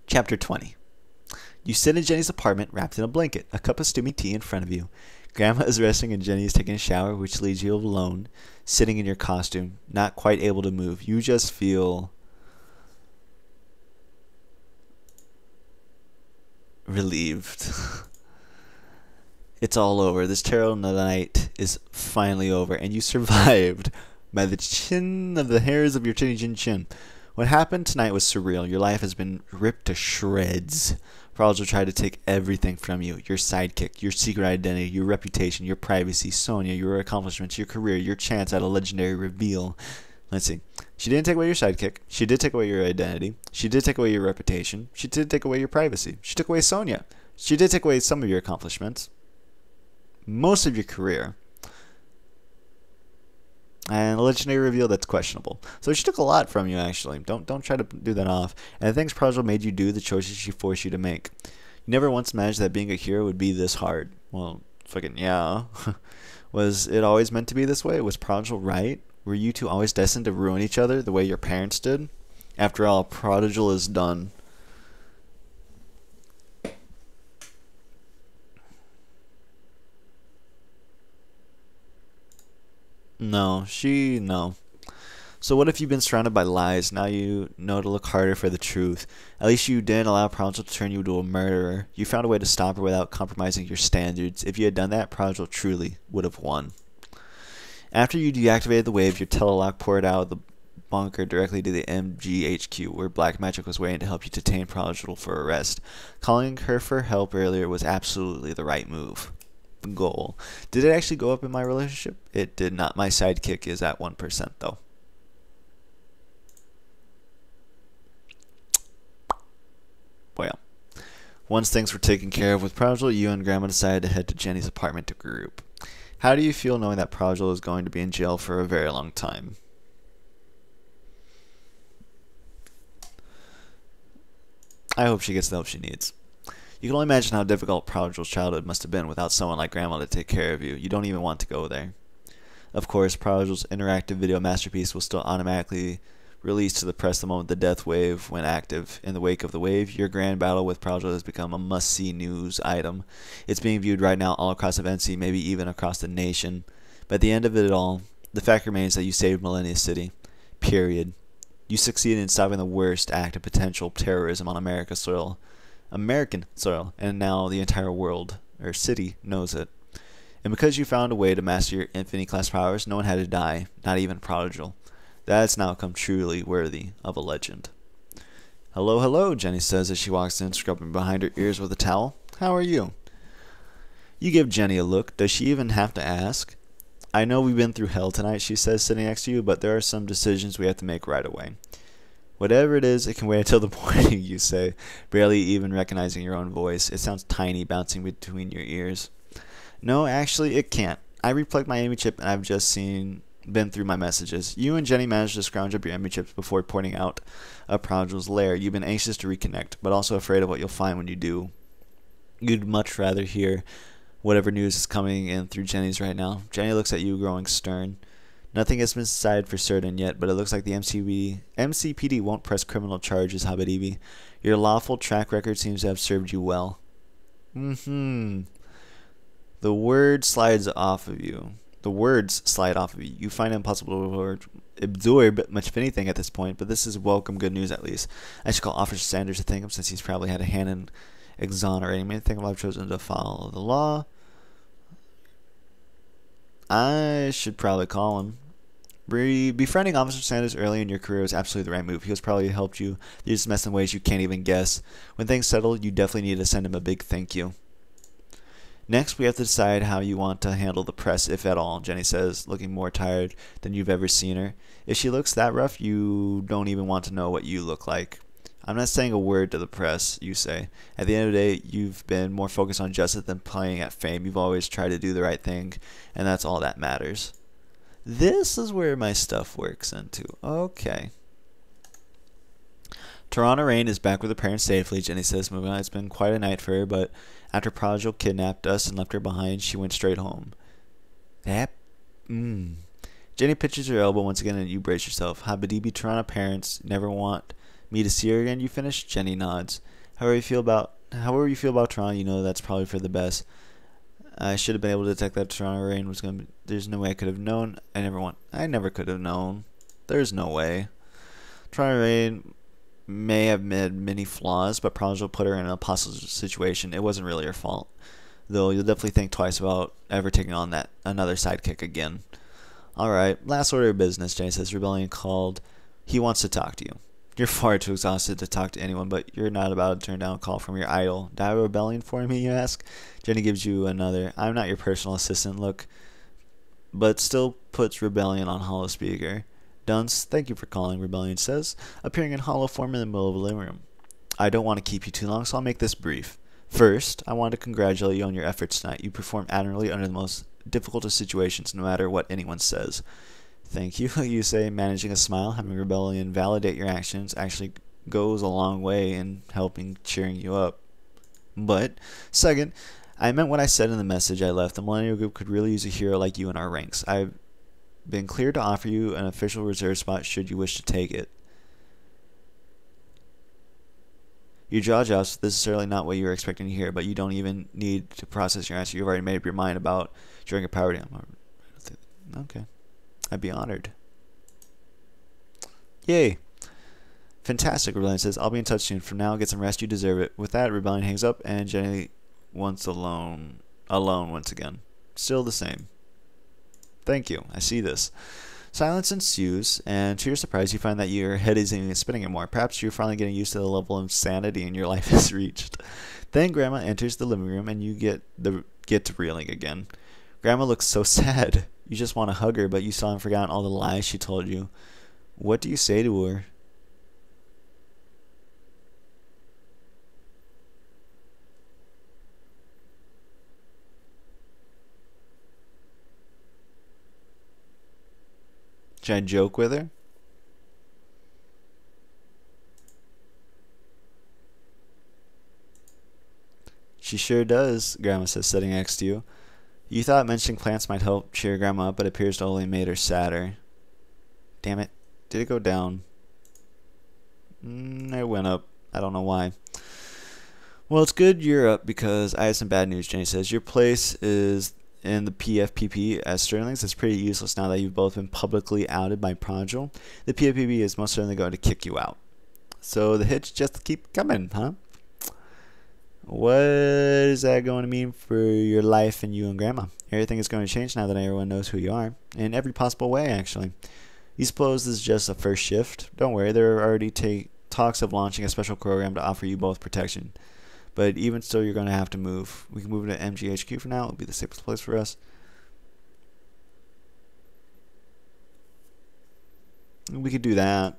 Chapter 20. You sit in Jenny's apartment wrapped in a blanket, a cup of steaming tea in front of you. Grandma is resting and Jenny is taking a shower, which leaves you alone, sitting in your costume, not quite able to move. You just feel relieved. It's all over. This terrible night is finally over, and you survived by the chin of the hairs of your chin. What happened tonight was surreal. Your life has been ripped to shreds. Prodigy tried to take everything from you. Your sidekick, your secret identity, your reputation, your privacy, Sonia, your accomplishments, your career, your chance at a legendary reveal. Let's see. She didn't take away your sidekick. She did take away your identity. She did take away your reputation. She did take away your privacy. She took away Sonia. She did take away some of your accomplishments. Most of your career. And a legendary reveal that's questionable. So she took a lot from you, actually. Don't try to do that off. And the things Prodigy made you do, the choices she forced you to make. You never once imagined that being a hero would be this hard. Well, fucking yeah. Was it always meant to be this way? Was Prodigy right? Were you two always destined to ruin each other the way your parents did? After all, Prodigy is done. No. So what if you've been surrounded by lies? Now you know to look harder for the truth. At least you didn't allow Prodigy to turn you into a murderer. You found a way to stop her without compromising your standards. If you had done that, Prodigy truly would have won. After you deactivated the wave, your telelock poured out of the bunker directly to the MGHQ, where Black Magic was waiting to help you detain Prodigy for arrest. Calling her for help earlier was absolutely the right move. Goal. Did it actually go up in my relationship? It did not. My sidekick is at 1% though. Well, once things were taken care of with Prodigy, you and Grandma decided to head to Jenny's apartment to group. How do you feel knowing that Prodigy is going to be in jail for a very long time? I hope she gets the help she needs. You can only imagine how difficult Prodigy's childhood must have been without someone like Grandma to take care of you. You don't even want to go there. Of course, Prodigy's interactive video masterpiece will still automatically release to the press the moment the death wave went active. In the wake of the wave, your grand battle with Prodigy has become a must-see news item. It's being viewed right now all across Evency, maybe even across the nation. But at the end of it all, the fact remains that you saved Millennia City. Period. You succeeded in stopping the worst act of potential terrorism on American soil, and now the entire world, or city, knows it. And because you found a way to master your Infinity-class powers, no one had to die, not even Prodigy. That's now come truly worthy of a legend. Hello, hello, Jenny says as she walks in, scrubbing behind her ears with a towel. How are you? You give Jenny a look. Does she even have to ask? I know we've been through hell tonight, she says, sitting next to you, but there are some decisions we have to make right away. Whatever it is, it can wait until the morning, you say, barely even recognizing your own voice. It sounds tiny, bouncing between your ears. No, actually, it can't. I replugged my Amy chip, and I've just been through my messages. You and Jenny managed to scrounge up your Amy chips before pointing out a Prodigy's lair. You've been anxious to reconnect, but also afraid of what you'll find when you do. You'd much rather hear whatever news is coming in through Jenny's right now. Jenny looks at you, growing stern. Nothing has been decided for certain yet, but it looks like the MCPD won't press criminal charges, Habibi. Your lawful track record seems to have served you well. The word slides off of you. The words slide off of you. You find it impossible to absorb much of anything at this point, but this is welcome good news at least. I should call Officer Sanders to thank him since he's probably had a hand in exonerating me. I think I've chosen to follow the law. I should probably call him. Befriending Officer Sanders early in your career was absolutely the right move. He has probably helped you through this mess in ways you can't even guess. When things settle, you definitely need to send him a big thank you. Next, we have to decide how you want to handle the press, if at all, Jenny says, looking more tired than you've ever seen her. If she looks that rough, you don't even want to know what you look like. I'm not saying a word to the press, you say. At the end of the day, you've been more focused on justice than playing at fame. You've always tried to do the right thing, and that's all that matters. This is where my stuff works into. Okay. Toronto Rain is back with her parents safely, Jenny says, moving on. It's been quite a night for her, but after Prodigy kidnapped us and left her behind, she went straight home. Jenny pitches her elbow once again, and you brace yourself. Habadibi, Toronto parents never want me to see her again, you finish? Jenny nods. However you feel about Toronto, you know that's probably for the best. I should have been able to detect that Toronto rain was gonna be. There's no way I could have known. I never could have known. There's no way. Toronto rain may have had many flaws, but Prodigy put her in an impossible situation. It wasn't really her fault, though. You'll definitely think twice about ever taking on that another sidekick again. All right, last order of business. Jenny says Rebellion called. He wants to talk to you. You're far too exhausted to talk to anyone, but you're not about to turn down a call from your idol. Die Rebellion for me, you ask? Jenny gives you another, I'm not your personal assistant look, but still puts Rebellion on hollow speaker. Dunce, thank you for calling, Rebellion says, appearing in hollow form in the middle of the living room. I don't want to keep you too long, so I'll make this brief. First, I want to congratulate you on your efforts tonight. You performed admirably under the most difficult of situations, no matter what anyone says. Thank you, you say, managing a smile. Having Rebellion validate your actions actually goes a long way in helping cheering you up. But, second, I meant what I said in the message I left. The Millennial Group could really use a hero like you in our ranks. I've been cleared to offer you an official reserve spot should you wish to take it. Your jaw drops. This is certainly not what you were expecting to hear, but you don't even need to process your answer. You've already made up your mind about during a power down. Okay. I'd be honored. Yay. Fantastic, Rebellion says. I'll be in touch soon. From now, get some rest. You deserve it. With that, Rebellion hangs up, and Jenny wants alone once again. Still the same. Thank you. I see this. Silence ensues, and to your surprise, you find that your head isn't even spinning anymore. Perhaps you're finally getting used to the level of sanity in your life has reached. Then Grandma enters the living room, and you get to reeling again. Grandma looks so sad. You just want to hug her, but you still haven't forgotten all the lies she told you. What do you say to her? Should I joke with her? She sure does, Grandma says, sitting next to you. You thought mentioning plants might help cheer Grandma up, but it appears to only made her sadder. Damn it. Did it go down? It went up. I don't know why. Well, it's good you're up because I have some bad news, Jenny says. Your place is in the PFPP as Sterling's. It's pretty useless now that you've both been publicly outed by Prodigy. The PFPP is most certainly going to kick you out. So the hits just keep coming, huh? What is that going to mean for your life and you and Grandma? Everything is going to change now that everyone knows who you are. In every possible way, actually. You suppose this is just a first shift? Don't worry, there are already talks of launching a special program to offer you both protection. But even still, you're going to have to move. We can move to MGHQ for now. It'll be the safest place for us. We could do that.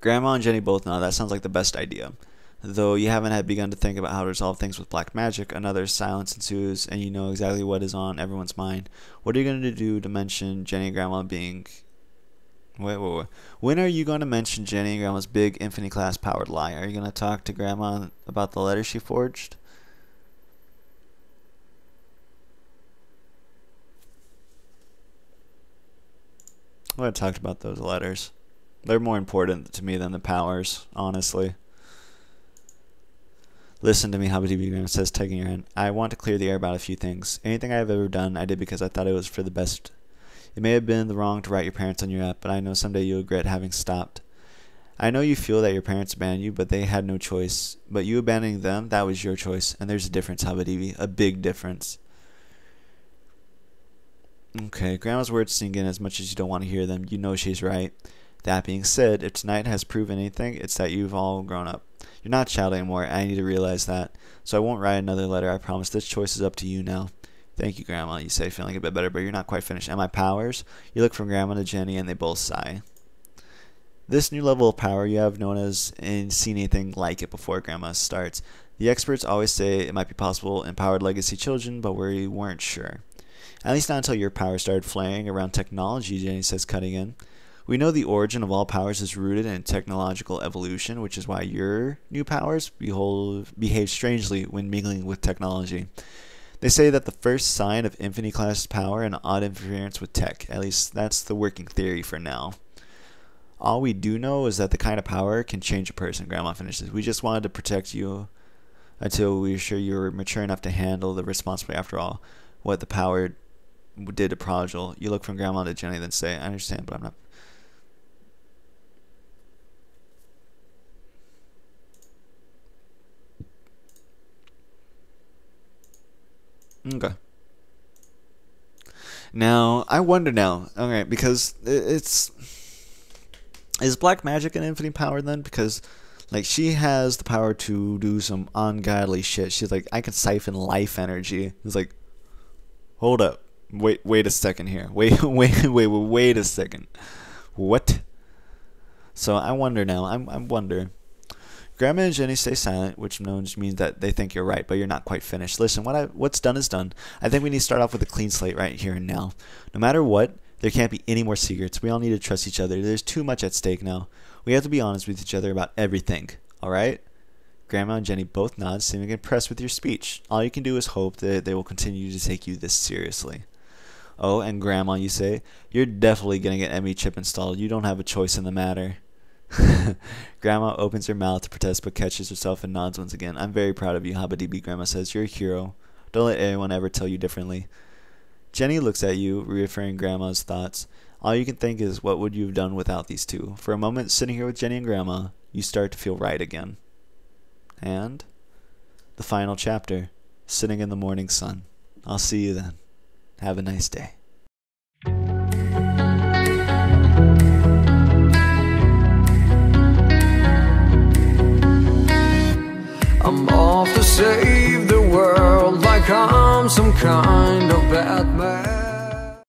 Grandma and Jenny both know that sounds like the best idea. Though you haven't had begun to think about how to resolve things with black magic, another silence ensues, and you know exactly what is on everyone's mind. What are you going to do to mention Jenny and Grandma being... Wait. When are you going to mention Jenny and Grandma's big Infinity-class powered lie? Are you going to talk to Grandma about the letter she forged? I would have talked about those letters. They're more important to me than the powers, honestly. Listen to me, Habibie says, taking your hand. I want to clear the air about a few things. Anything I have ever done, I did because I thought it was for the best. It may have been the wrong to write your parents on your app, but I know someday you'll regret having stopped. I know you feel that your parents abandoned you, but they had no choice. But you abandoning them, that was your choice. And there's a difference, Habibie. A big difference. Okay, Grandma's words sink in as much as you don't want to hear them. You know she's right. That being said, if tonight has proven anything, it's that you've all grown up. You're not a child anymore, and I need to realize that. So I won't write another letter, I promise. This choice is up to you now. Thank you, Grandma, you say, feeling a bit better, but you're not quite finished. And my powers? You look from Grandma to Jenny, and they both sigh. This new level of power you have known as and seen anything like it before, Grandma starts. The experts always say it might be possible in powered legacy children, but we weren't sure. At least not until your power started flaring around technology, Jenny says, cutting in. We know the origin of all powers is rooted in technological evolution, which is why your new powers behave strangely when mingling with technology. They say that the first sign of Infinity-class power and odd interference with tech. At least that's the working theory for now. All we do know is that the kind of power can change a person, Grandma finishes. We just wanted to protect you until we were sure you were mature enough to handle the responsibility. After all, what the power did to Prodigy. You look from Grandma to Jenny, then say, I understand, but I'm not. Okay. Now, I wonder now, okay, because it's... Is black magic an infinite power then? Because, like, she has the power to do some ungodly shit. She's like, I can siphon life energy. It's like, hold up. Wait a second here. Wait a second. What? So I wonder now. I wonder. Grandma and Jenny stay silent, which means that they think you're right, but you're not quite finished. Listen, what's done is done. I think we need to start off with a clean slate right here and now. No matter what, there can't be any more secrets. We all need to trust each other. There's too much at stake now. We have to be honest with each other about everything. All right? Grandma and Jenny both nod, seeming impressed with your speech. All you can do is hope that they will continue to take you this seriously. Oh, and Grandma, you say, you're definitely getting an ME chip installed. You don't have a choice in the matter. Grandma opens her mouth to protest but catches herself and nods once again. I'm very proud of you, Habba-DB, Grandma says. You're a hero. Don't let anyone ever tell you differently. Jenny looks at you, reaffirming Grandma's thoughts. All you can think is, what would you have done without these two? For a moment, sitting here with Jenny and Grandma, you start to feel right again. And the final chapter, sitting in the morning sun. I'll see you then. Have a nice day. I'm off to save the world like I'm some kind